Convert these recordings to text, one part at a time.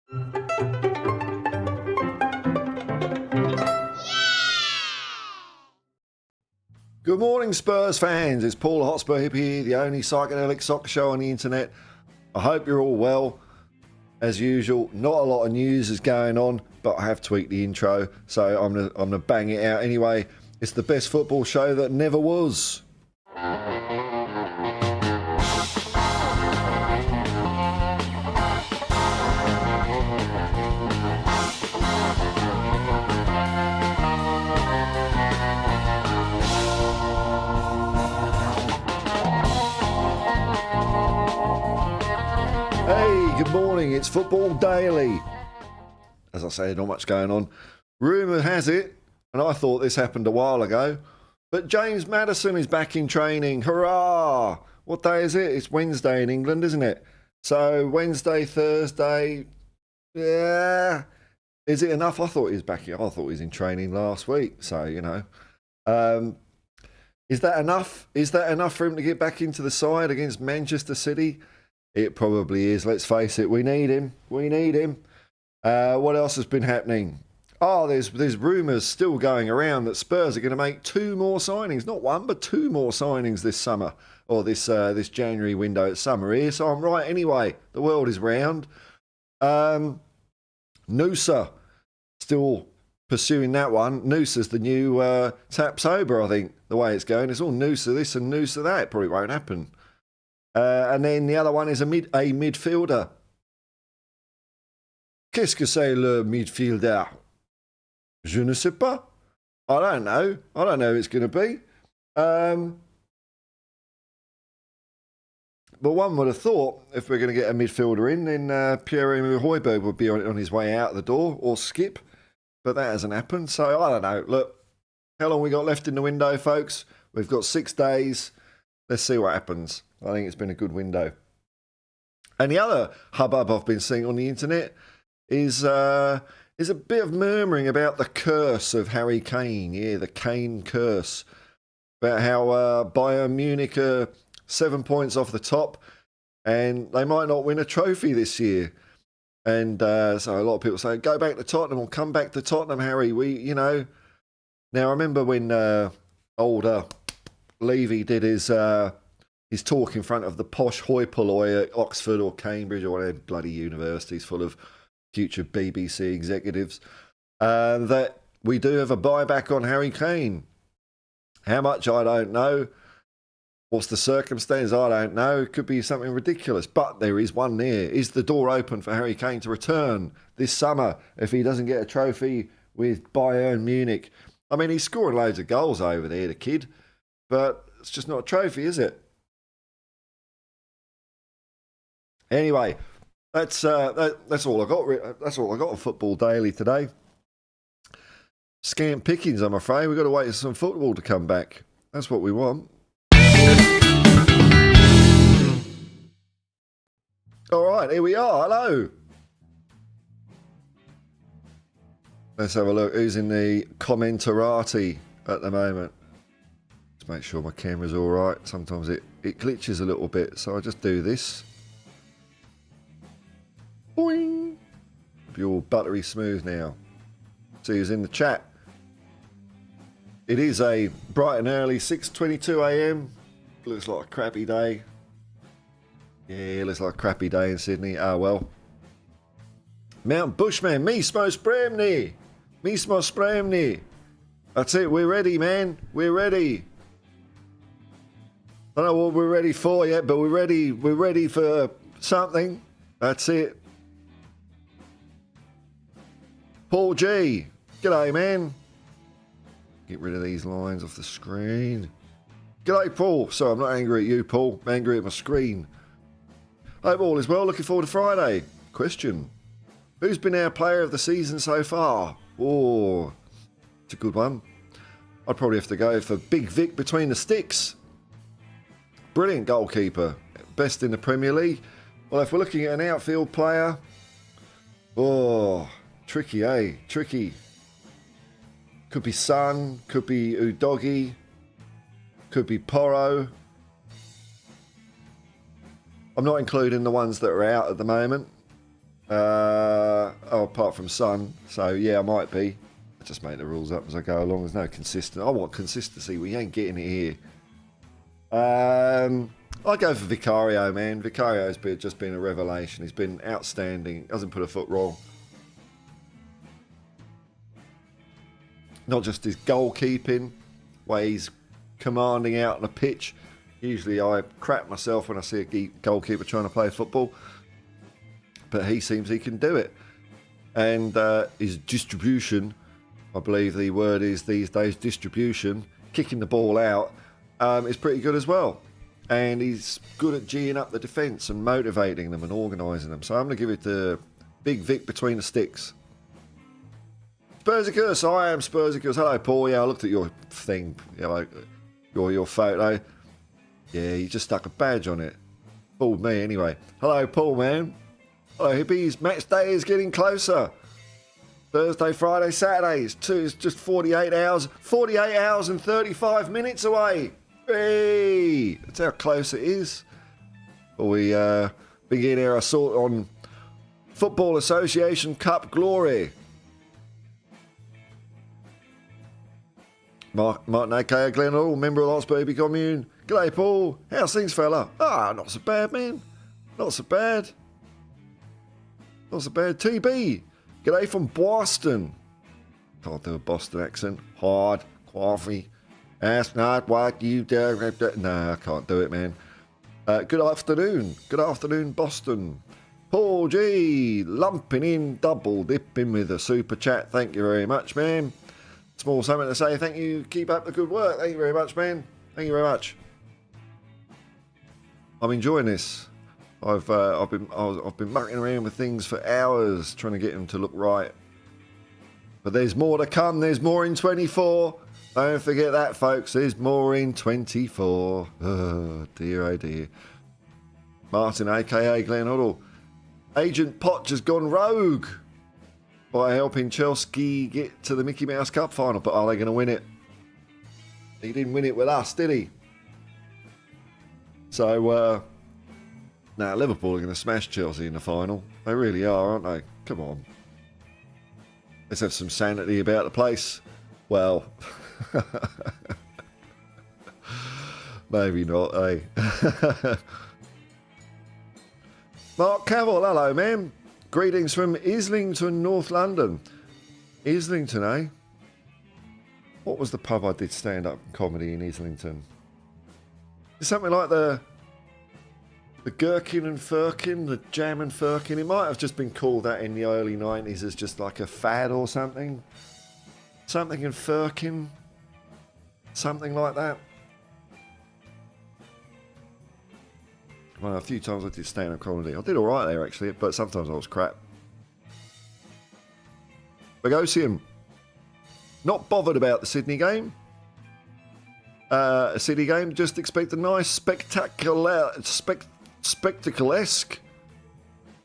Good morning, Spurs fans. It's Paul Hotspur Hippie, the only psychedelic soccer show on the internet. I hope you're all well. As usual, not a lot of news is going on, but I have tweaked the intro, so I'm gonna bang it out anyway. It's the best football show that never was. Hey, good morning. It's Football Daily. As I say, not much going on. Rumour has it, and I thought this happened a while ago, but James Maddison is back in training. Hurrah! What day is it? It's Wednesday in England, isn't it? So Wednesday, Thursday, yeah. Is it enough? I thought he was back. I thought he was in training last week. So, you know. Is that enough? Is that enough for him to get back into the side against Manchester City? It probably is. Let's face it. We need him. We need him. What else has been happening? Oh, there's rumours still going around that Spurs are going to make 2 more signings. Not 1, but 2 more signings this summer. Or this January window at summer here. So I'm right anyway. The world is round. Noosa. Still pursuing that one. Noosa's the new Tap Sober, I think. The way it's going. It's all Noosa this and Noosa that. It probably won't happen. And then the other one is a midfielder. Qu'est-ce que c'est le midfielder? Je ne sais pas. I don't know. I don't know who it's going to be. But one would have thought if we're going to get a midfielder in, then Pierre-Emile Højbjerg would be on his way out the door, or Skip. But that hasn't happened. So I don't know. Look, how long we got left in the window, folks? We've got 6 days. Let's see what happens. I think it's been a good window. And the other hubbub I've been seeing on the internet is a bit of murmuring about the curse of Harry Kane. Yeah, the Kane curse. About how Bayern Munich are 7 points off the top and they might not win a trophy this year. And so a lot of people say, go back to Tottenham or come back to Tottenham, Harry. Now I remember when older Levy did his talk in front of the posh hoi polloi at Oxford or Cambridge or whatever bloody universities full of future BBC executives, that we do have a buyback on Harry Kane. How much, I don't know. What's the circumstance? I don't know. It could be something ridiculous, but there is one there. Is the door open for Harry Kane to return this summer if he doesn't get a trophy with Bayern Munich? I mean, he's scoring loads of goals over there, the kid, but it's just not a trophy, is it? Anyway, that's all I got. That's all I got on Football Daily today. Scant pickings, I'm afraid. We've got to wait for some football to come back. That's what we want. All right, here we are. Hello. Let's have a look. Who's in the commentarati at the moment? Let's make sure my camera's all right. Sometimes it glitches a little bit, so I just do this. Boing. Be all buttery smooth now. See who's in the chat. It is a bright and early 6:22 a.m. Looks like a crappy day. Yeah, looks like a crappy day in Sydney. Ah, well. Mount Bushman, mi smo spremni. Mi smo spremni. That's it, we're ready, man. We're ready. I don't know what we're ready for yet, but we're ready for something. That's it. Paul G. G'day, man. Get rid of these lines off the screen. G'day, Paul. Sorry, I'm not angry at you, Paul. I'm angry at my screen. Hope all is well. Looking forward to Friday. Question. Who's been our player of the season so far? Oh, it's a good one. I'd probably have to go for Big Vic between the sticks. Brilliant goalkeeper. Best in the Premier League. Well, if we're looking at an outfield player, oh, tricky, eh? Tricky. Could be Son, could be Udogi, could be Porro. I'm not including the ones that are out at the moment. Apart from Sun. So, yeah, I might be. I just make the rules up as I go along. There's no consistent. I want consistency. We ain't getting it here. I go for Vicario, man. Vicario's just been a revelation. He's been outstanding. Hasn't put a foot wrong. Not just his goalkeeping, way he's commanding out on the pitch. Usually I crap myself when I see a goalkeeper trying to play football. But he seems he can do it. And his distribution, I believe the word is these days, distribution, kicking the ball out, is pretty good as well. And he's good at geeing up the defence and motivating them and organising them. So I'm going to give it to Big Vic between the sticks. Spursicus, I am Spursicus. Hello, Paul. Yeah, I looked at your thing, your photo. Yeah, you just stuck a badge on it. Fooled me anyway. Hello, Paul, man. Hello, hippies. Match day is getting closer. Thursday, Friday, Saturday. It's just 48 hours. 48 hours and 35 minutes away. Hey, that's how close it is. We begin our assault on Football Association Cup glory. Martin aka Glenn Hall, member of the Hotspur Hippie commune. G'day, Paul. How's things, fella? Not so bad, man. Not so bad. Not so bad. TB. G'day from Boston. Can't do a Boston accent. Hard, coffee. Ask not what you do. No, I can't do it, man. Good afternoon. Good afternoon, Boston. Paul G. Lumping in, double dipping with a super chat. Thank you very much, man. Small something to say. Thank you. Keep up the good work. Thank you very much, man. Thank you very much. I'm enjoying this. I've been mucking around with things for hours trying to get them to look right. But there's more to come. There's more in 24. Don't forget that, folks. There's more in 24. Oh, dear, oh, dear. Martin, a.k.a. Glenn Hoddle. Agent Potch has gone rogue by helping Chelsea get to the Mickey Mouse Cup final. But are they going to win it? He didn't win it with us, did he? So, now Liverpool are going to smash Chelsea in the final. They really are, aren't they? Come on. Let's have some sanity about the place. Well, maybe not, eh? Mark Cavill, hello, man. Greetings from Islington, North London. Islington, eh? What was the pub I did stand-up comedy in Islington? It's something like the Gherkin and Firkin, the Jam and Firkin. It might have just been called that in the early 90s as just like a fad or something. Something in Firkin. Something like that. Well, a few times I did stand-up comedy. I did all right there, actually, but sometimes I was crap. Bogosian. Not bothered about the Sydney game. A City game. Just expect a nice, spectacle-esque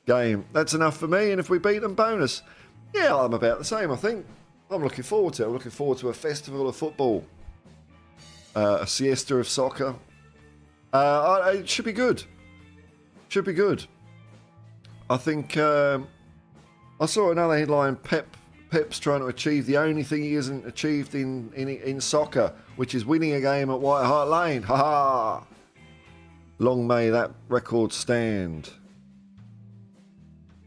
game. That's enough for me, and if we beat them, bonus. Yeah, I'm about the same, I think. I'm looking forward to it. I'm looking forward to a festival of football. A siesta of soccer. It should be good. Should be good. I think I saw another headline. Pep's trying to achieve the only thing he hasn't achieved in soccer, which is winning a game at White Hart Lane. Ha ha! Long may that record stand.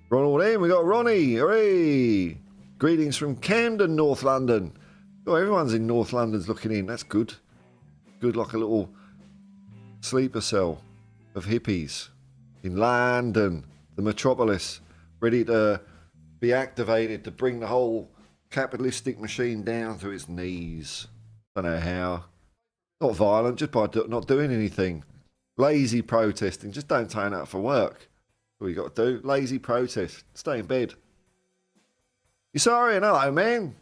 Ronald in, we got Ronnie. Hooray! Greetings from Camden, North London. Oh, everyone's in North London's looking in. That's good. Good, like a little sleeper cell of hippies in London, the metropolis, ready to be activated to bring the whole capitalistic machine down to its knees. Don't know how. Not violent, just by not doing anything. Lazy protesting. Just don't turn up for work. That's all you got to do. Lazy protest. Stay in bed. You sorry? Hello, man.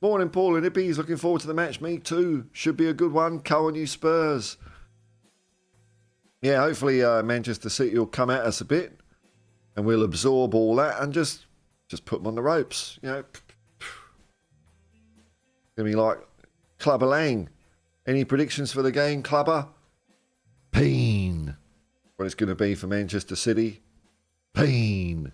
Morning, Paul and Hippies. Looking forward to the match. Me too. Should be a good one. Come on, you Spurs. Yeah, hopefully Manchester City will come at us a bit and we'll absorb all that and just put them on the ropes. You know, it's going to be like Clubber Lang. Any predictions for the game, Clubber? Pain. What it's going to be for Manchester City? Pain.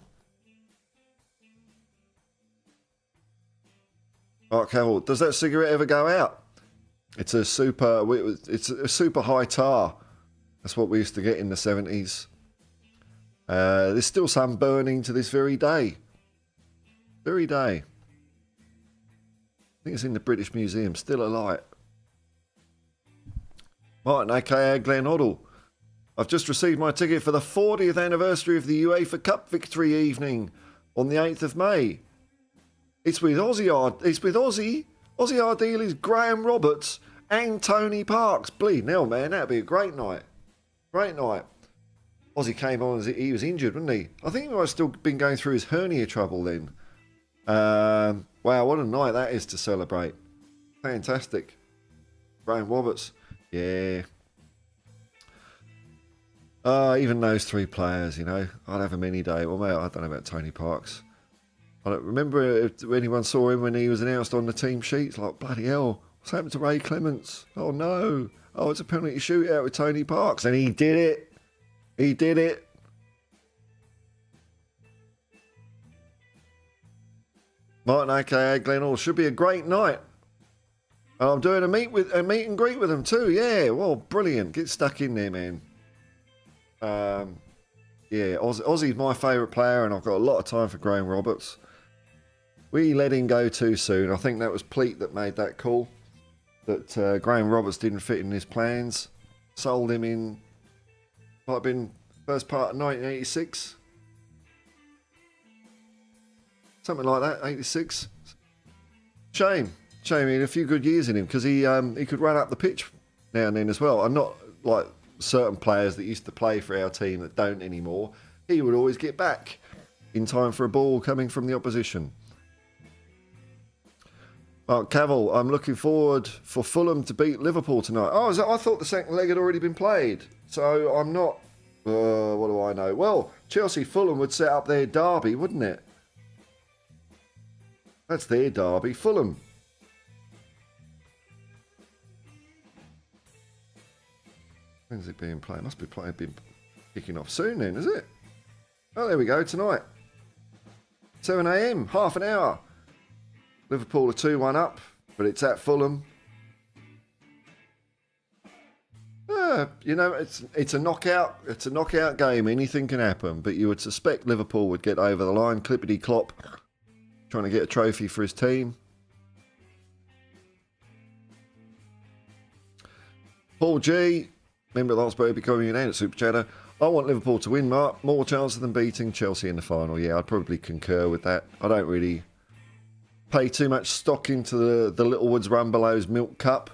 Right, Cavill, does that cigarette ever go out? It's a super high tar. That's what we used to get in the 70s. There's still some burning to this very day. Very day. I think it's in the British Museum, still alight. Martin, aka Glenn Hoddle. I've just received my ticket for the 40th anniversary of the UEFA Cup victory evening on the 8th of May. It's with Aussie Ardiles, Graham Roberts and Tony Parks. Bleeding hell, man, that'd be a great night. Great night. Aussie came on as he was injured, wasn't he? I think he might have still been going through his hernia trouble then. Wow, what a night that is to celebrate. Fantastic. Graham Roberts. Yeah. Even those three players, you know. I'd have a mini day. Well, mate, I don't know about Tony Parks. I don't remember if anyone saw him when he was announced on the team sheets. Like, bloody hell, what's happened to Ray Clements? Oh, no. Oh, it's a penalty shootout with Tony Parks. And he did it. He did it. Martin, aka Glenn Hall, should be a great night. And I'm doing a meet and greet with them too. Yeah, well, brilliant. Get stuck in there, man. Yeah, Aussie's my favourite player, and I've got a lot of time for Graham Roberts. We let him go too soon. I think that was Pleat that made that call. That Graham Roberts didn't fit in his plans. Sold him in, might have been first part of 1986. Something like that, 86. Shame he had a few good years in him, because he could run up the pitch now and then as well. I'm not like certain players that used to play for our team that don't anymore. He would always get back in time for a ball coming from the opposition. Cavill, I'm looking forward for Fulham to beat Liverpool tonight. Oh, I thought the second leg had already been played, so I'm not. What do I know? Well, Chelsea-Fulham would set up their derby, wouldn't it? That's their derby, Fulham. When's it being played? Must be been kicking off soon then, is it? Oh, there we go, tonight. 7 a.m, half an hour. Liverpool are 2-1 up, but it's at Fulham. You know, it's a knockout. It's a knockout game. Anything can happen, but you would suspect Liverpool would get over the line. Clippity Clop, trying to get a trophy for his team. Paul G, member of the Hotspur Hippie community and Super Chatter. I want Liverpool to win, Mark. More chances than beating Chelsea in the final. Yeah, I'd probably concur with that. I don't really pay too much stock into the Littlewoods Rumbelows Milk Cup.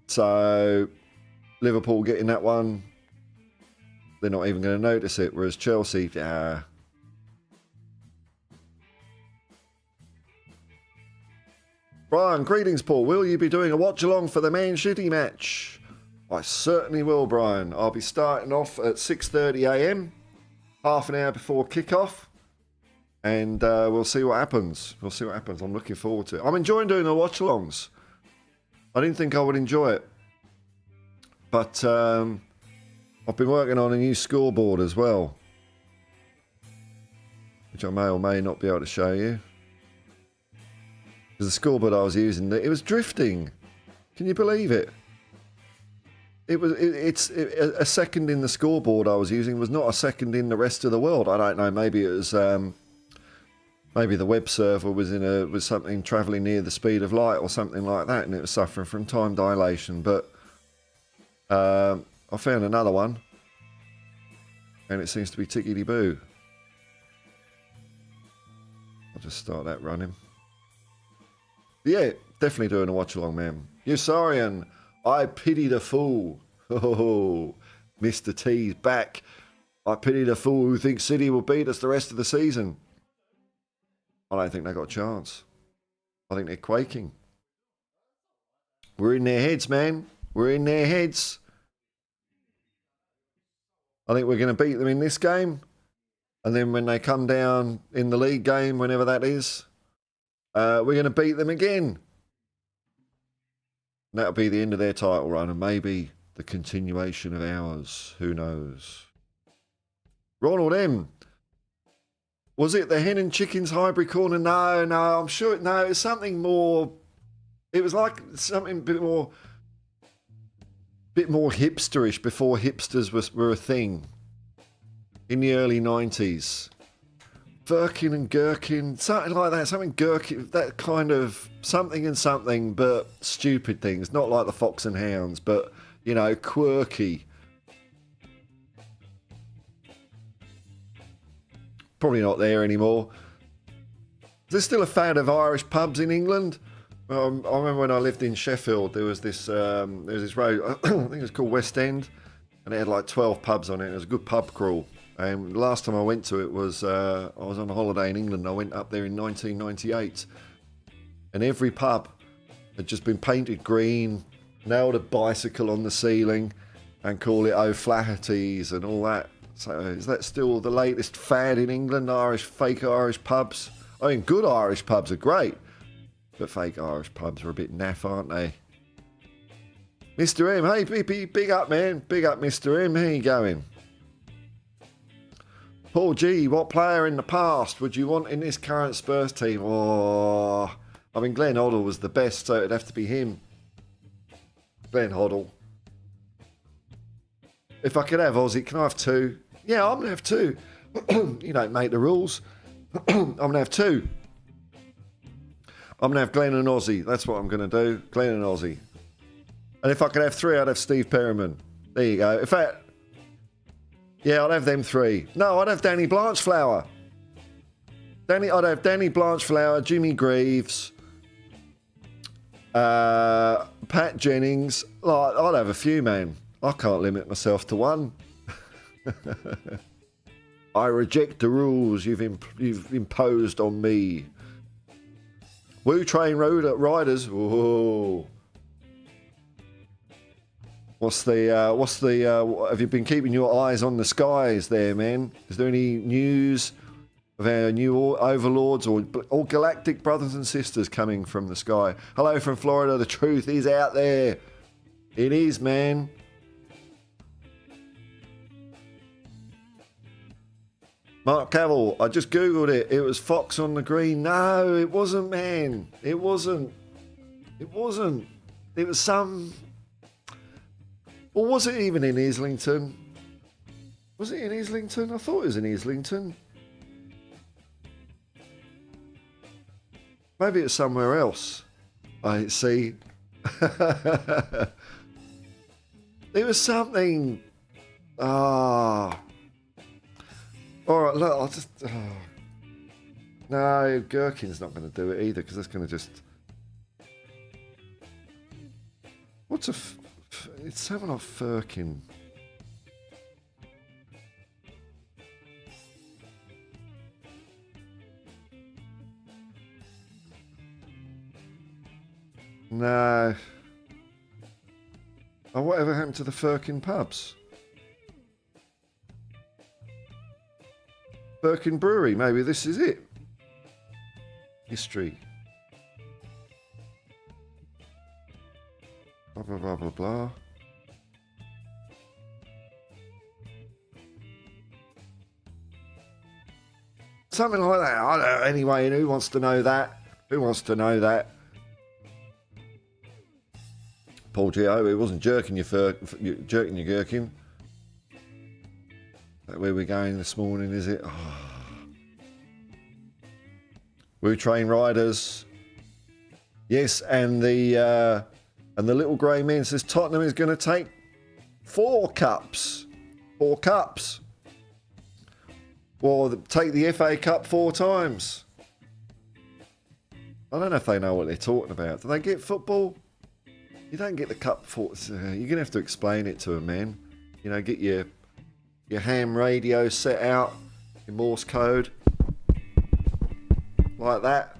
So Liverpool getting that one, they're not even going to notice it. Whereas Chelsea, Brian, greetings, Paul. Will you be doing a watch along for the Man City match? I certainly will, Brian. I'll be starting off at 6:30 a.m, half an hour before kickoff. And we'll see what happens. We'll see what happens. I'm looking forward to it. I'm enjoying doing the watch-alongs. I didn't think I would enjoy it. But I've been working on a new scoreboard as well, which I may or may not be able to show you. Because the scoreboard I was using, it was drifting. Can you believe it? It's a second in the scoreboard I was using was not a second in the rest of the world. I don't know. Maybe it was... maybe the web server was something travelling near the speed of light or something like that, and it was suffering from time dilation. But I found another one, and it seems to be tickety-boo. I'll just start that running. Yeah, definitely doing a watch-along, man. Usarian, I pity the fool. Oh, Mr. T's back. I pity the fool who thinks City will beat us the rest of the season. I don't think they got a chance. I think they're quaking. We're in their heads, man. We're in their heads. I think we're going to beat them in this game. And then when they come down in the league game, whenever that is, we're going to beat them again. And that'll be the end of their title run, and maybe the continuation of ours. Who knows? Ronald M. Was it the Hen and Chickens Highbury Corner? No, I'm sure. No, it's something more. It was like something a bit more hipsterish before hipsters were a thing in the early 90s. Firkin and Gherkin, something like that. Something Gherkin, that kind of something and something, but stupid things. Not like the Fox and Hounds, but, you know, quirky. Probably not there anymore. Is there still a fad of Irish pubs in England? I remember when I lived in Sheffield, there was this road, I think it was called West End, and it had like 12 pubs on it. It was a good pub crawl. And the last time I went to it was, I was on a holiday in England. I went up there in 1998, and every pub had just been painted green, nailed a bicycle on the ceiling, and call it O'Flaherty's and all that. So is that still the latest fad in England? Fake Irish pubs? I mean, good Irish pubs are great, but fake Irish pubs are a bit naff, aren't they? Mr. M, hey, big up, man. Big up, Mr. M. How you going? Paul G, what player in the past would you want in this current Spurs team? Oh, I mean, Glenn Hoddle was the best, so it'd have to be him. Glenn Hoddle. If I could have Ozzy, can I have two? Yeah, I'm going to have two. You don't make the rules. I'm going to have two. I'm going to have Glenn and Ozzy. That's what I'm going to do. Glenn and Ozzy. And if I could have three, I'd have Steve Perriman. There you go. In fact, yeah, I'd have them three. No, I'd have Danny Blanchflower. I'd have Danny Blanchflower, Jimmy Greaves, Pat Jennings. I'd have a few, man. I can't limit myself to one. I reject the rules you've imposed on me. Wu Train Riders. Whoa. Have you been keeping your eyes on the skies there, man? Is there any news of our new overlords or galactic brothers and sisters coming from the sky? Hello from Florida. The truth is out there. It is, man. Mark Cavill, I just Googled it. It was Fox on the Green. No, it wasn't, man. It wasn't. It was some... Or was it even in Islington? Was it in Islington? I thought it was in Islington. Maybe it's somewhere else. I see. There was something... All right, look, I'll just... No, Gherkin's not going to do it either, because that's going to just... What's a... It's someone off Firkin. No. Oh, whatever happened to the Firkin pubs? Firkin Brewery, maybe this is it. History. Blah, blah, blah, blah, blah. Something like that. I don't know. Anyway, who wants to know that? Who wants to know that? Paul G. Oh, it wasn't jerking your gherkin. That where we're going this morning, is it? Oh. Wu Train Riders. Yes, and the little grey man says Tottenham is going to take 4 cups. 4 cups. Well, take the FA Cup 4 times. I don't know if they know what they're talking about. Do they get football? You don't get the cup 4. You're going to have to explain it to them, man. You know, get your ham radio set out, your Morse code. Like that.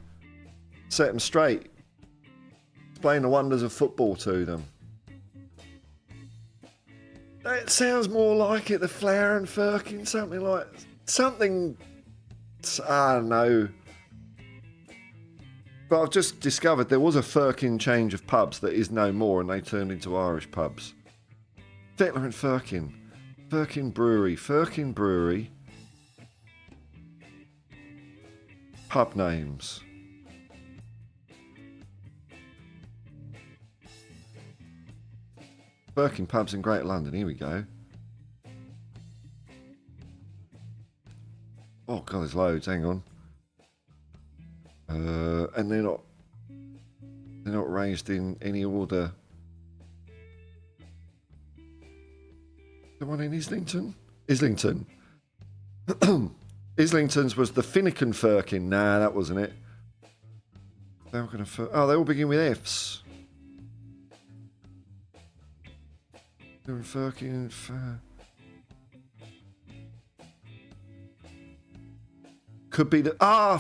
Set them straight. Explain the wonders of football to them. That sounds more like it, the Flower and Firkin, something, I don't know. But I've just discovered there was a Firkin change of pubs that is no more, and they turned into Irish pubs. Fetler and Firkin. Firkin Brewery. Pub names. Working pubs in Greater London. Here we go. Oh god, there's loads. Hang on. And they're not arranged in any order. The one in Islington? Islington. Islington's was the Finnegan Firkin. Nah, that wasn't it. They all begin with F's. Firkin. Could be the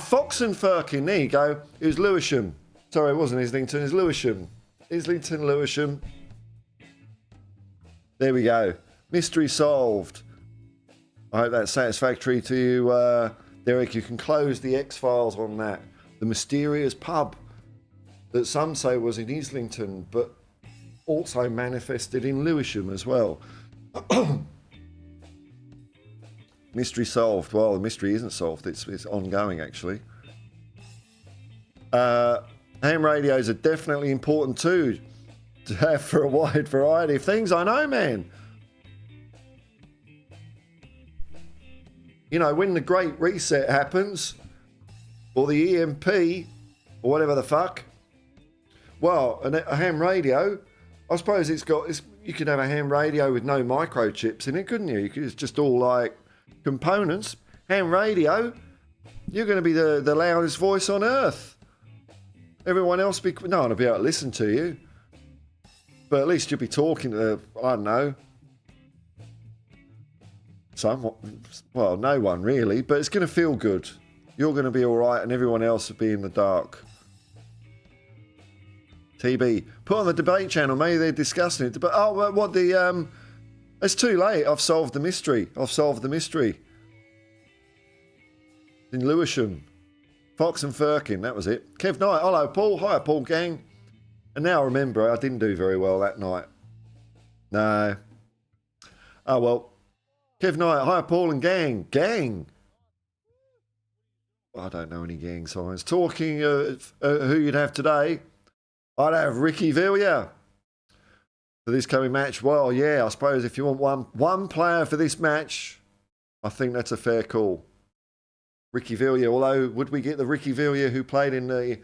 Fox and Firkin. There you go. It was Lewisham. Sorry, it wasn't Islington. It was Lewisham. Islington, Lewisham. There we go. Mystery solved. I hope that's satisfactory to you, Derek. You can close the X-Files on that. The mysterious pub that some say was in Islington, but also manifested in Lewisham as well. Mystery solved. Well, the mystery isn't solved. It's ongoing, actually. Ham radios are definitely important too, to have for a wide variety of things. I know, man. You know, when the Great Reset happens, or the EMP, or whatever the fuck, well, a ham radio, I suppose you could have a ham radio with no microchips in it, couldn't you? It's just all like components. Ham radio, you're going to be the loudest voice on earth. Everyone else no one will be able to listen to you. But at least you'll be talking to, I don't know, no one really, but it's going to feel good. You're going to be all right and everyone else will be in the dark. TB, put on the debate channel, maybe they're discussing it. But it's too late. I've solved the mystery. In Lewisham. Fox and Firkin, that was it. Kev Knight, hello Paul. Hi Paul gang. And now I remember I didn't do very well that night. No. Oh well. Kev Knight, hi Paul and gang. Gang. I don't know any gang signs. Talking who you'd have today, I'd have Ricky Villiers for this coming match. Well, yeah, I suppose if you want one player for this match, I think that's a fair call. Ricky Villiers, although would we get the Ricky Villiers who played in the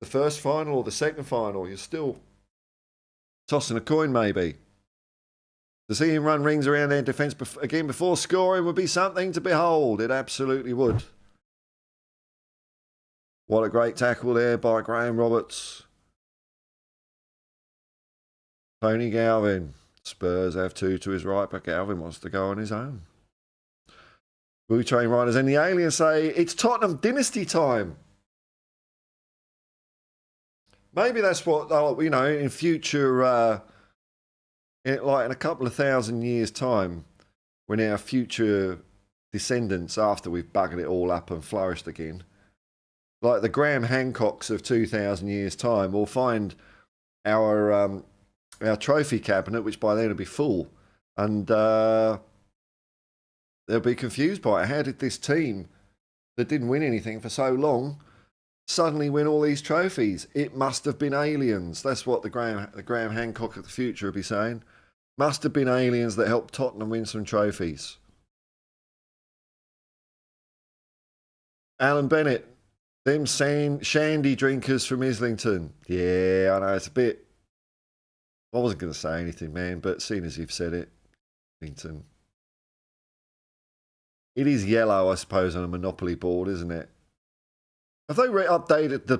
first final or the second final? You're still tossing a coin, maybe. To see him run rings around their defence again before scoring would be something to behold. It absolutely would. What a great tackle there by Graham Roberts. Tony Galvin. Spurs have two to his right, but Galvin wants to go on his own. Blue Train Riders and the Aliens say it's Tottenham dynasty time. Maybe that's what, in future, in a couple of thousand years' time, when our future descendants, after we've buggered it all up and flourished again, like the Graham Hancocks of 2,000 years' time, will find our trophy cabinet, which by then will be full, and they'll be confused by it. How did this team that didn't win anything for so long suddenly win all these trophies? It must have been aliens. That's what the Graham Hancock of the future will be saying. Must have been aliens that helped Tottenham win some trophies. Alan Bennett, them shandy drinkers from Islington. Yeah, I know, it's a bit... I wasn't going to say anything, man, but seeing as you've said it, Islington. It is yellow, I suppose, on a Monopoly board, isn't it? Have they updated the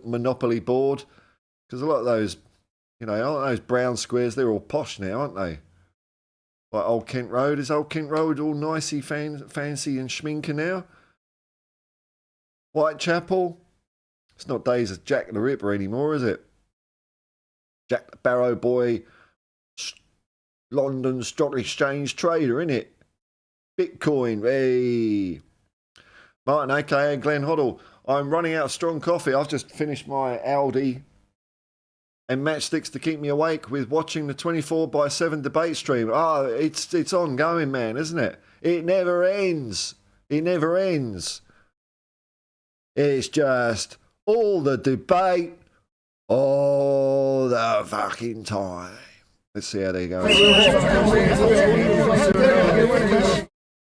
Monopoly board? Because a lot of those, aren't those brown squares, they're all posh now, aren't they? Like Old Kent Road. Is Old Kent Road all nicey, fancy and schminker now? Whitechapel? It's not days of Jack the Ripper anymore, is it? Jack the Barrow Boy, London Stock Exchange trader, innit? Bitcoin, hey. Martin, aka Glenn Hoddle. I'm running out of strong coffee. I've just finished my Aldi and matchsticks to keep me awake with watching the 24/7 debate stream. It's ongoing, man, isn't it? It never ends. It never ends. It's just all the debate all the fucking time. Let's see how they go.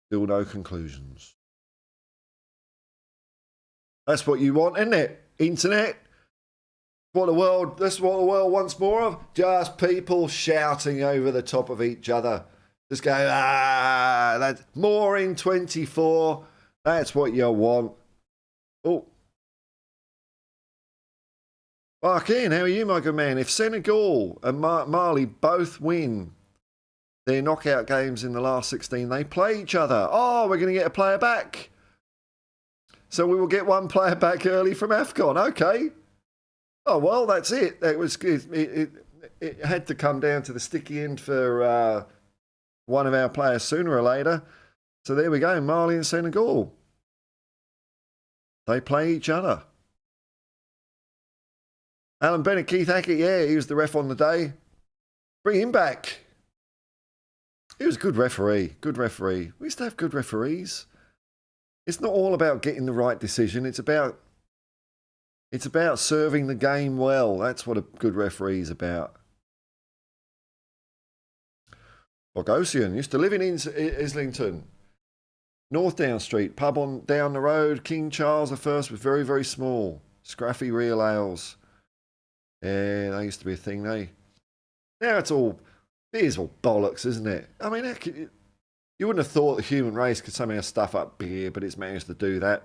Still no conclusions. That's what you want, isn't it? Internet. That's what the world wants more of. Just people shouting over the top of each other. Just go, that's more in 24. That's what you want. Oh. Markin, how are you, my good man? If Senegal and Mali both win their knockout games in the last 16, they play each other. Oh, we're going to get a player back. So we will get one player back early from AFCON. Okay. Oh, well, that's it. It had to come down to the sticky end for one of our players sooner or later. So there we go, Mali and Senegal. They play each other. Alan Bennett, Keith Hackett, yeah, he was the ref on the day. Bring him back. He was a good referee. Good referee. We used to have good referees. It's not all about getting the right decision. It's about serving the game well. That's what a good referee is about. Bogosian used to live in Islington. North Down Street, pub on down the road. King Charles I was very, very small. Scruffy real ales. Yeah, that used to be a thing, Now it's all, beer's all bollocks, isn't it? I mean, you wouldn't have thought the human race could somehow stuff up beer, but it's managed to do that.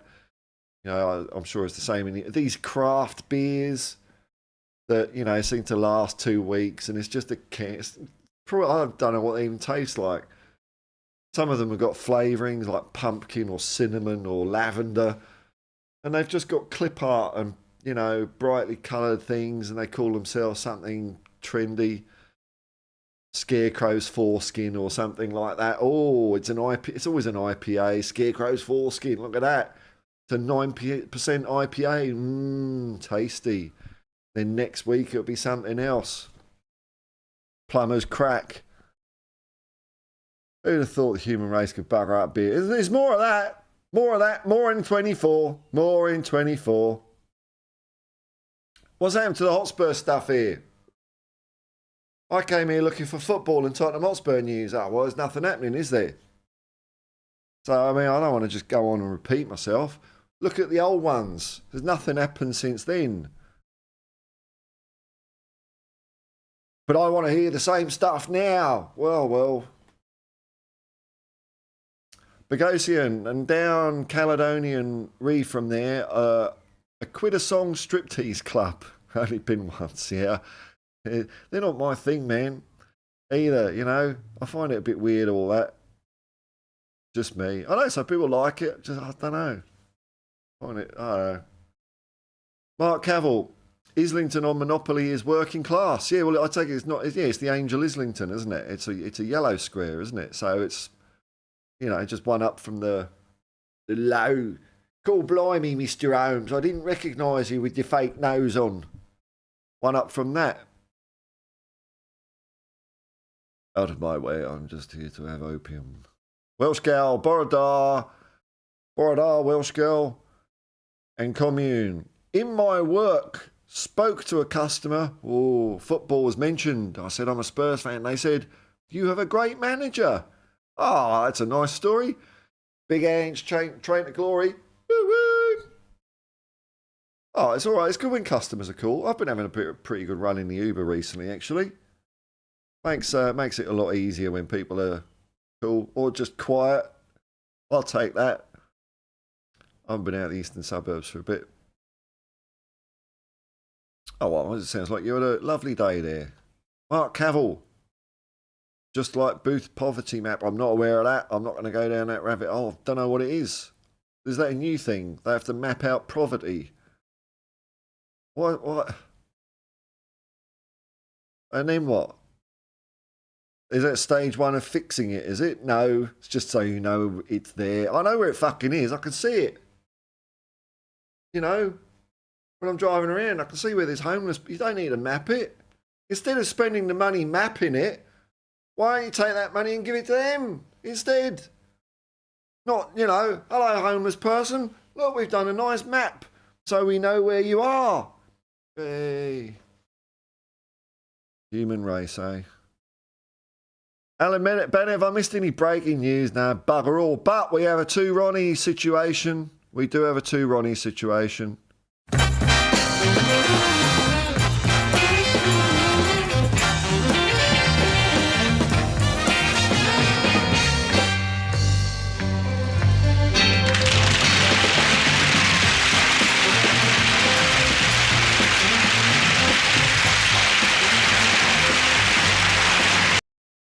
You know, I'm sure it's the same in these craft beers that, you know, seem to last 2 weeks, and it's just a can. I don't know what they even taste like. Some of them have got flavourings like pumpkin or cinnamon or lavender, and they've just got clip art and, you know, brightly coloured things, and they call themselves something trendy. Scarecrow's foreskin or something like that. Oh, it's It's always an IPA. Scarecrow's foreskin. Look at that. It's a 9% IPA. Tasty. Then next week it'll be something else. Plumber's crack. Who'd have thought the human race could bugger up beer? There's more of that. More of that. More in 24. More in 24. What's happened to the Hotspur stuff here? I came here looking for football and Tottenham Hotspur news. Oh, well, there's nothing happening, is there? So, I mean, I don't want to just go on and repeat myself. Look at the old ones. There's nothing happened since then. But I want to hear the same stuff now. Well. Bogosian and down Caledonian Reef from there, a Quit-a-Song striptease club. Only been once, yeah. They're not my thing, man, either, you know. I find it a bit weird, all that. Just me. I know some people like it. Just, I don't know. I don't know. Mark Cavill, Islington on Monopoly is working class. Yeah, well, I take it it's not. It's the Angel Islington, isn't it? It's a yellow square, isn't it? So it's, you know, just one up from the low. Call blimey, Mr. Holmes. I didn't recognise you with your fake nose on. One up from that. Out of my way, I'm just here to have opium. Welsh Gal, Borodar, Welsh Girl, and Commune. In my work, spoke to a customer. Oh, football was mentioned. I said, I'm a Spurs fan. They said, you have a great manager. Oh, that's a nice story. Big Ange, train to glory. Woo-woo. Oh, it's all right. It's good when customers are cool. I've been having a pretty good run in the Uber recently, actually. Makes it a lot easier when people are cool or just quiet. I'll take that. I haven't been out of the eastern suburbs for a bit. Oh, well, it sounds like you had a lovely day there. Mark Cavill. Just like Booth Poverty Map. I'm not aware of that. I'm not going to go down that rabbit hole. I don't know what it is. Is that a new thing? They have to map out poverty. What? And then what? Is that stage one of fixing it, is it? No, it's just so you know it's there. I know where it fucking is. I can see it. You know, when I'm driving around, I can see where there's homeless. You don't need to map it. Instead of spending the money mapping it, why don't you take that money and give it to them instead? Not, you know, hello, homeless person. Look, we've done a nice map so we know where you are. Hey. Human race, eh? Alan Bennett, have I missed any breaking news? No, bugger all. But we have a 2 Ronnie situation. We do have a 2 Ronnie situation.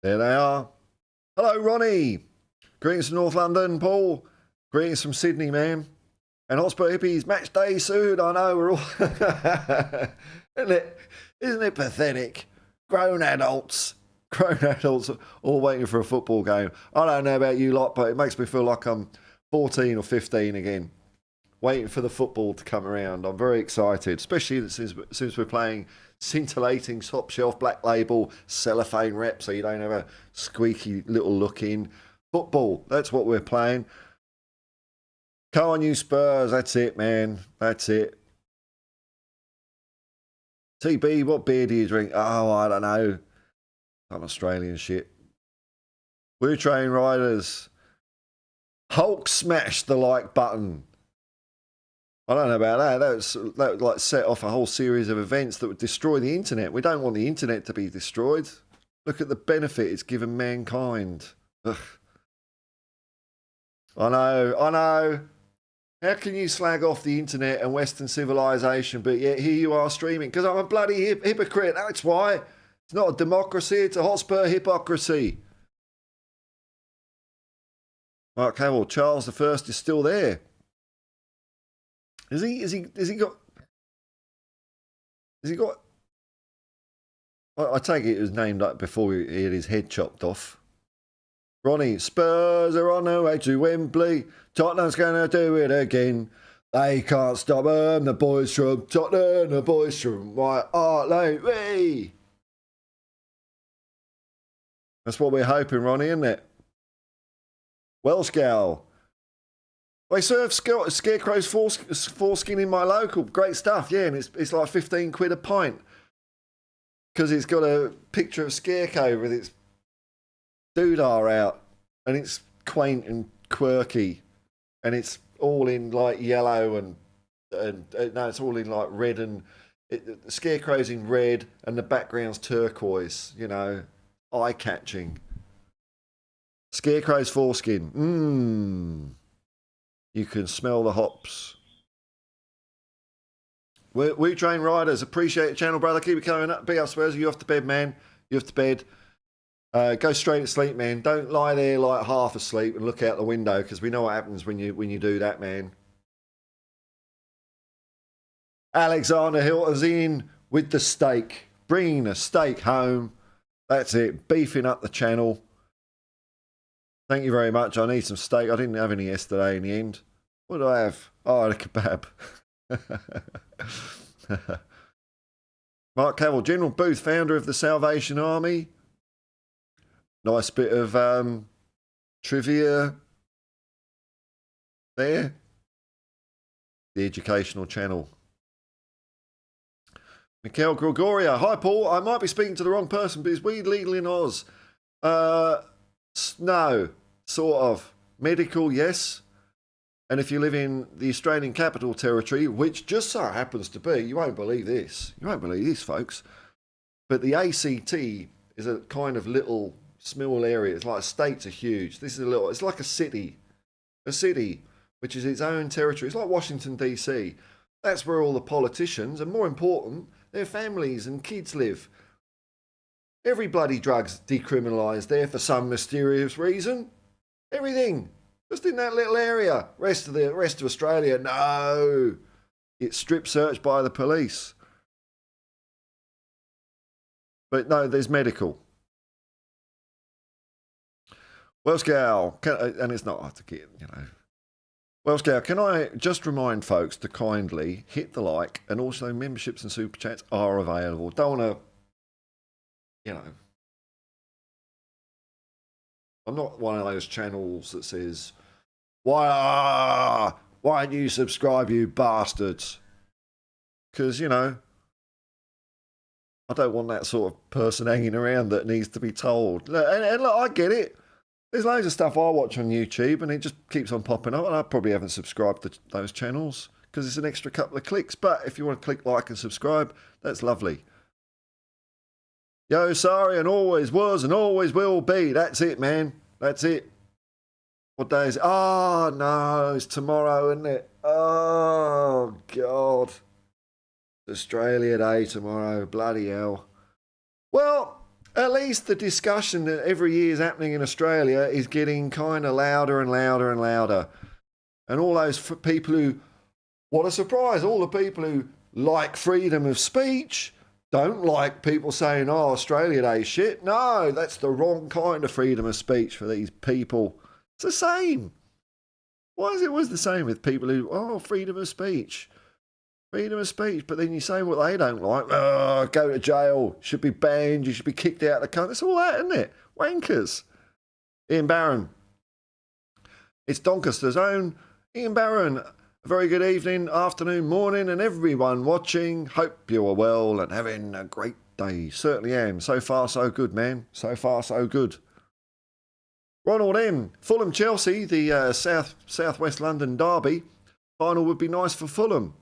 There they are. Hello, Ronnie. Greetings from North London, Paul. Greetings from Sydney, man. And Hotspur Hippies, match day soon. I know, we're all... Isn't it pathetic? Grown adults all waiting for a football game. I don't know about you lot, but it makes me feel like I'm 14 or 15 again, waiting for the football to come around. I'm very excited, especially since we're playing scintillating top shelf black label cellophane rep, so you don't have a squeaky little look in football. That's what we're playing. Come on, you Spurs. That's it, man. That's it. TB, what beer do you drink? Oh, I don't know. Some Australian shit. Blue Train Riders. Hulk smashed the like button. I don't know about that. That would like set off a whole series of events that would destroy the internet. We don't want the internet to be destroyed. Look at the benefit it's given mankind. Ugh. I know. How can you slag off the internet and Western civilization, but yet here you are streaming? Because I'm a bloody hypocrite. That's why. It's not a democracy. It's a Hotspur hypocrisy. Okay, well, Charles I is still there. Has he got? I take it was named up before he had his head chopped off. Ronnie, Spurs are on their way to Wembley. Tottenham's going to do it again. They can't stop them. The boys from Tottenham, the boys from White Hart Lane. That's what we're hoping, Ronnie, isn't it? Welsh gal. They serve scarecrow's foreskin in my local. Great stuff, yeah, and it's like 15 quid a pint. Because it's got a picture of Scarecrow with its doodah out. And it's quaint and quirky. And it's all in like yellow and no, it's all in like red and... the Scarecrow's in red and the background's turquoise, you know. Eye-catching. Scarecrow's foreskin. You can smell the hops. We Train Riders. Appreciate the channel, brother. Keep it coming up. Be up, Spurs. You off to bed, man. You off to bed. Go straight to sleep, man. Don't lie there like half asleep and look out the window, because we know what happens when you do that, man. Alexander Hilton's in with the steak. Bringing the steak home. That's it. Beefing up the channel. Thank you very much. I need some steak. I didn't have any yesterday in the end. What do I have? Oh, the kebab. Mark Cavill, General Booth, founder of the Salvation Army. Nice bit of trivia there. The educational channel. Mikhail Gregoria. Hi, Paul. I might be speaking to the wrong person, but is weed legal in Oz? No, sort of. Medical, yes. And if you live in the Australian Capital Territory, which just so happens to be, you won't believe this. You won't believe this, folks. But the ACT is a kind of little small area. It's like states are huge. This is a little, it's like a city, which is its own territory. It's like Washington, D.C. That's where all the politicians, and more important, their families and kids live. Every bloody drug's decriminalised there for some mysterious reason. Everything. Just in that little area. Rest of Australia, no. It's strip searched by the police. But no, there's medical. Welsh gal, and it's not hard to get, you know. Welsh gal, can I just remind folks to kindly hit the like, and also memberships and super chats are available. Don't want to, you know. I'm not one of those channels that says, Why don't you subscribe, you bastards? Because, you know, I don't want that sort of person hanging around that needs to be told. And look, I get it. There's loads of stuff I watch on YouTube and it just keeps on popping up. And I probably haven't subscribed to those channels because it's an extra couple of clicks. But if you want to click like and subscribe, that's lovely. Yo, sorry, and always was and always will be. That's it, man. That's it. What day is it? Oh, no, it's tomorrow, isn't it? Oh, God. Australia Day tomorrow. Bloody hell. Well, at least the discussion that every year is happening in Australia is getting kind of louder and louder and louder. And all those people who, what a surprise, all the people who like freedom of speech don't like people saying, oh, Australia Day shit. No, that's the wrong kind of freedom of speech for these people. It's the same. Why is it always the same with people who, oh, freedom of speech? Freedom of speech, but then you say what they don't like. Oh, go to jail. Should be banned. You should be kicked out of the country. It's all that, isn't it? Wankers. Ian Barron. It's Doncaster's own Ian Barron. A very good evening, afternoon, morning, and everyone watching. Hope you are well and having a great day. Certainly am. So far, so good, man. So far, so good. Ronald M. Fulham Chelsea, the Southwest London derby. Final would be nice for Fulham.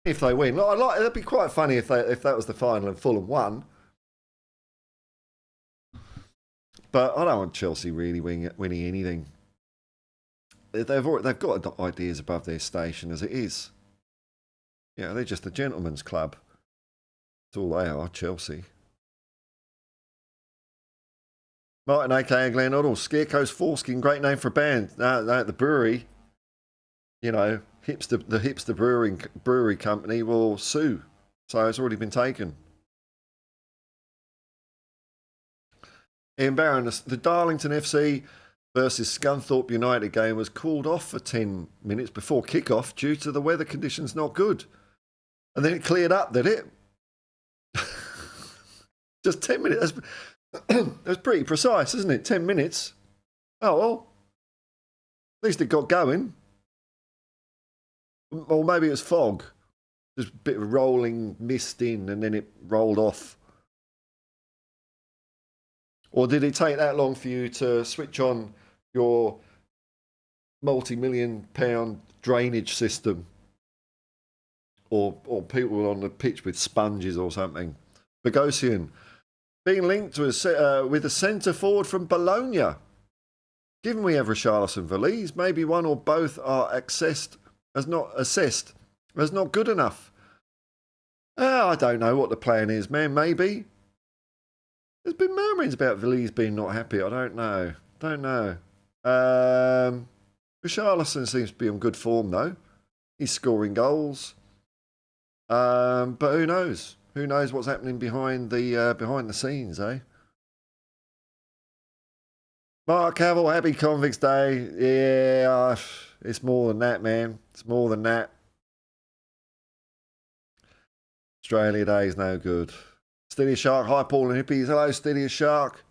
If they win, it'd be quite funny if that was the final and Fulham won. But I don't want Chelsea really winning anything. They've got ideas above their station as it is. Yeah, they're just a gentleman's club. That's all they are, Chelsea. Martin, aka Glenn Oddle, Scarecrow's Foreskin, great name for a band. The brewery, you know, the hipster brewery company will sue, so it's already been taken. Ian Barron, the Darlington FC versus Scunthorpe United game was called off for 10 minutes before kick-off due to the weather conditions not good, and then it cleared up, did it? Just 10 minutes. That's pretty precise, isn't it? 10 minutes. Oh well, at least it got going. Or maybe it was fog. Just a bit of rolling mist in and then it rolled off. Or did it take that long for you to switch on your multi-million-pound drainage system? Or people on the pitch with sponges or something? Bogosian, being linked with a centre forward from Bologna. Given we have Richarlison Valise, maybe one or both are assessed as not good enough. I don't know what the plan is, man. Maybe. There's been murmurings about Valise being not happy. I don't know. Richarlison seems to be on good form, though. He's scoring goals. But who knows? Who knows what's happening behind the scenes, eh? Mark Cavill, happy Convicts Day. Yeah, it's more than that, man. It's more than that. Australia Day is no good. Steady Shark, hi Paul and Hippies. Hello, Steady Shark.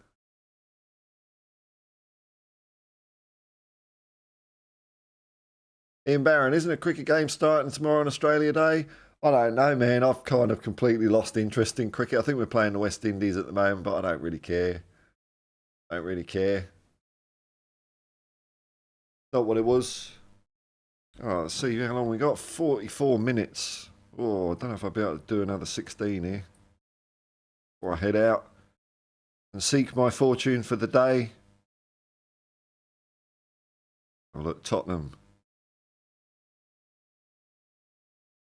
Ian Barron, isn't a cricket game starting tomorrow on Australia Day? I don't know, man. I've kind of completely lost interest in cricket. I think we're playing the West Indies at the moment, but I don't really care. Not what it was. Oh, let's see how long we got. 44 minutes. Oh, I don't know if I'll be able to do another 16 here. Before I head out and seek my fortune for the day. Oh, look, Tottenham.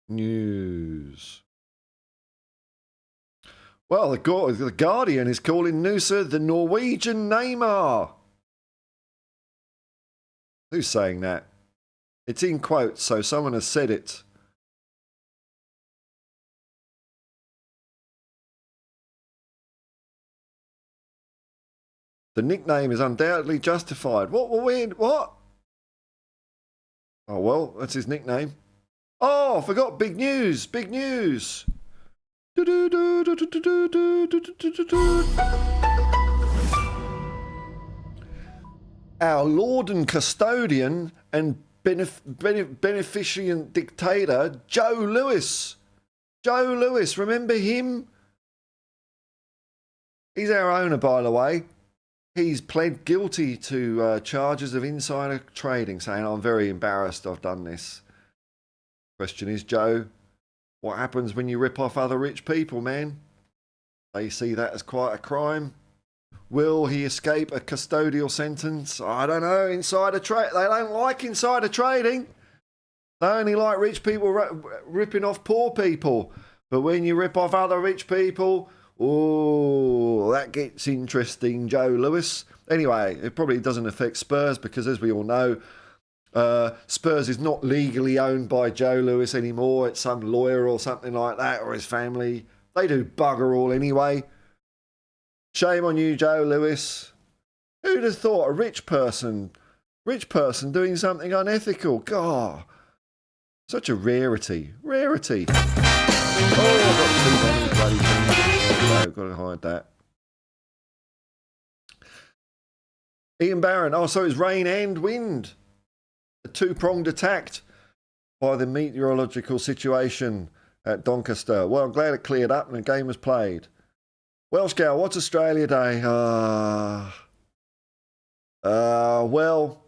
News. Well, the Guardian is calling Noosa the Norwegian Neymar. Who's saying that? It's in quotes, so someone has said it. The nickname is undoubtedly justified. What? Oh, well, that's his nickname. Oh, I forgot. Big news. our Lord and custodian and beneficent dictator, Joe Louis. Joe Louis, remember him? He's our owner, by the way. He's pled guilty to charges of insider trading, saying, I'm very embarrassed I've done this. Question is, Joe, what happens when you rip off other rich people, man? They see that as quite a crime. Will he escape a custodial sentence? I don't know. Insider trade. They don't like insider trading. They only like rich people ripping off poor people. But when you rip off other rich people, oh, that gets interesting, Joe Louis. Anyway, it probably doesn't affect Spurs because, as we all know, Spurs is not legally owned by Joe Louis anymore. It's some lawyer or something like that, or his family. They do bugger all anyway. Shame on you, Joe Louis. Who'd have thought a rich person doing something unethical? God, such a rarity. Rarity. Oh, I've got too many bloody things. No, got to hide that. Ian Barron. Oh, so it's rain and wind. A two-pronged attack by the meteorological situation at Doncaster. Well, I'm glad it cleared up and the game was played. Welsh Gal, what's Australia Day? Well,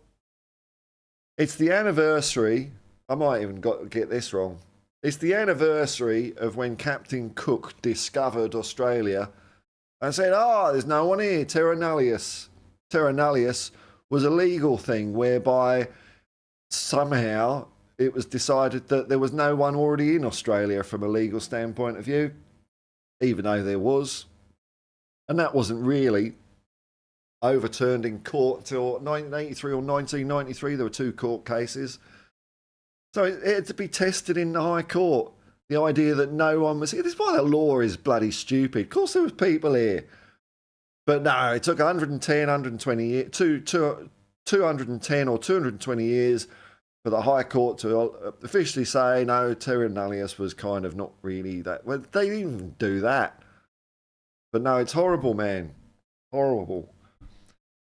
it's the anniversary. I might even get this wrong. It's the anniversary of when Captain Cook discovered Australia and said, there's no one here, terra nullius. Terra nullius was a legal thing whereby somehow it was decided that there was no one already in Australia from a legal standpoint of view, even though there was. And that wasn't really overturned in court until 1983 or 1993. There were two court cases. So it had to be tested in the High Court. The idea that no one was here. This is why the law is bloody stupid. Of course there was people here. But no, it took 110, 120 years, 210 or 220 years for the High Court to officially say, no, terra nullius was kind of not really that. Well, they didn't even do that. But no, it's horrible, man. Horrible.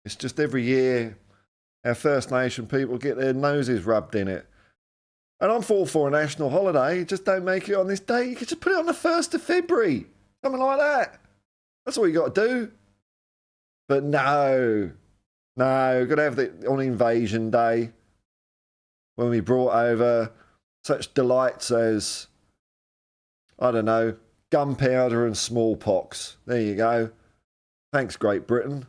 It's just every year our First Nation people get their noses rubbed in it. And I'm all for a national holiday. Just don't make it on this day. You could just put it on the 1st of February. Something like that. That's all you got to do. But no. No, got to have it on Invasion Day. When we brought over such delights as, I don't know, gunpowder and smallpox. There you go. Thanks, Great Britain.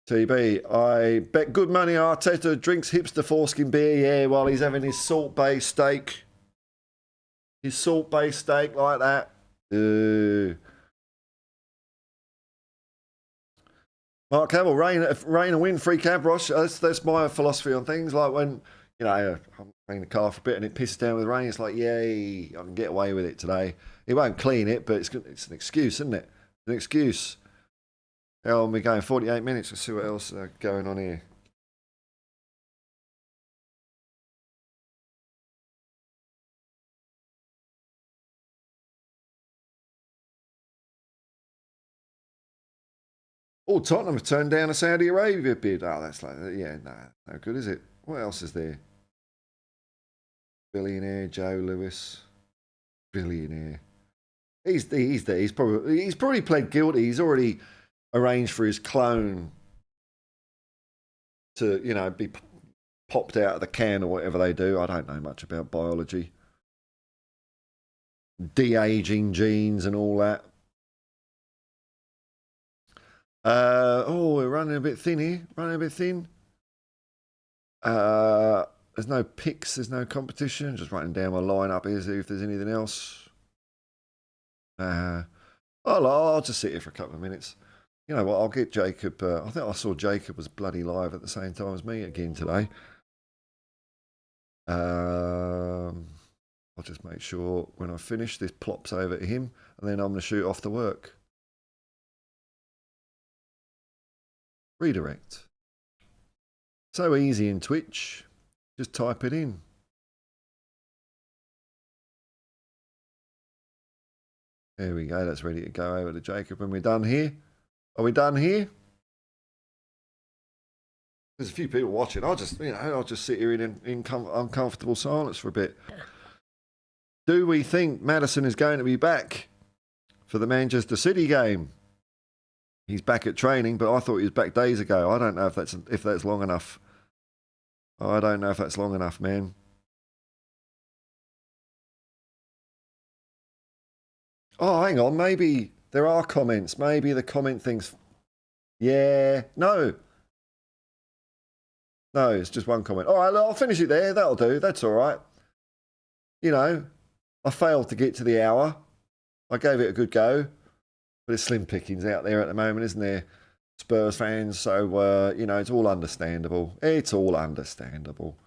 TB, I bet good money Arteta drinks hipster foreskin beer, while he's having his salt-based steak. His salt-based steak like that. Mark Cavill, rain and wind, free cab rush. That's my philosophy on things. Like when, I'm running the car for a bit and it pisses down with rain, it's like, yay, I can get away with it today. It won't clean it, but it's an excuse, isn't it? An excuse. How long are we going? 48 minutes. Let's see what else is going on here. Oh, Tottenham have turned down a Saudi Arabia bid. Oh, that's like, no good, is it? What else is there? Billionaire Joe Louis. Billionaire. He's probably pled guilty. He's already arranged for his clone to, be popped out of the can or whatever they do. I don't know much about biology. De-aging genes and all that. We're running a bit thin here. There's no picks, there's no competition. Just writing down my lineup here, see if there's anything else. I'll just sit here for a couple of minutes. You know what? I'll get Jacob. I think I saw Jacob was bloody live at the same time as me again today. I'll just make sure when I finish this plops over to him, and then I'm going to shoot off to work. Redirect. So easy in Twitch. Just type it in. There we go. That's ready to go over to Jacob when we're done here. Are we done here? There's a few people watching. I'll just sit here in uncomfortable silence for a bit. Do we think Maddison is going to be back for the Manchester City game? He's back at training, but I thought he was back days ago. I don't know if that's long enough. I don't know if that's long enough, man. Oh, hang on. Maybe there are comments. Maybe the comment thing's... Yeah. No, it's just one comment. All right, look, I'll finish it there. That'll do. That's all right. You know, I failed to get to the hour. I gave it a good go. But there's slim pickings out there at the moment, isn't there? Spurs fans. So, you know, it's all understandable. It's all understandable.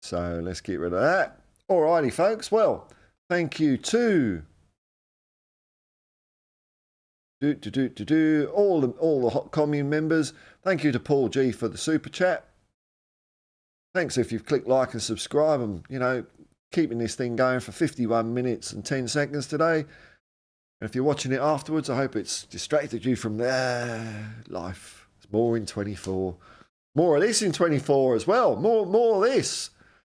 So let's get rid of that. All righty, folks. Well, thank you to... all the Hot Commune members. Thank you to Paul G for the super chat. Thanks if you've clicked like and subscribe. And, you know, keeping this thing going for 51 minutes and 10 seconds today. And if you're watching it afterwards, I hope it's distracted you from life. It's more in 24. More of this in 24 as well. More of this.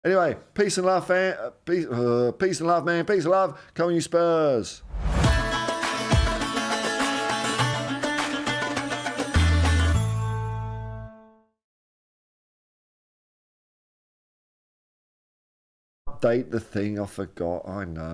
Anyway, peace and love, fan. Peace and love, man. Peace and love. Come on, you Spurs. Update the thing. I forgot. I know.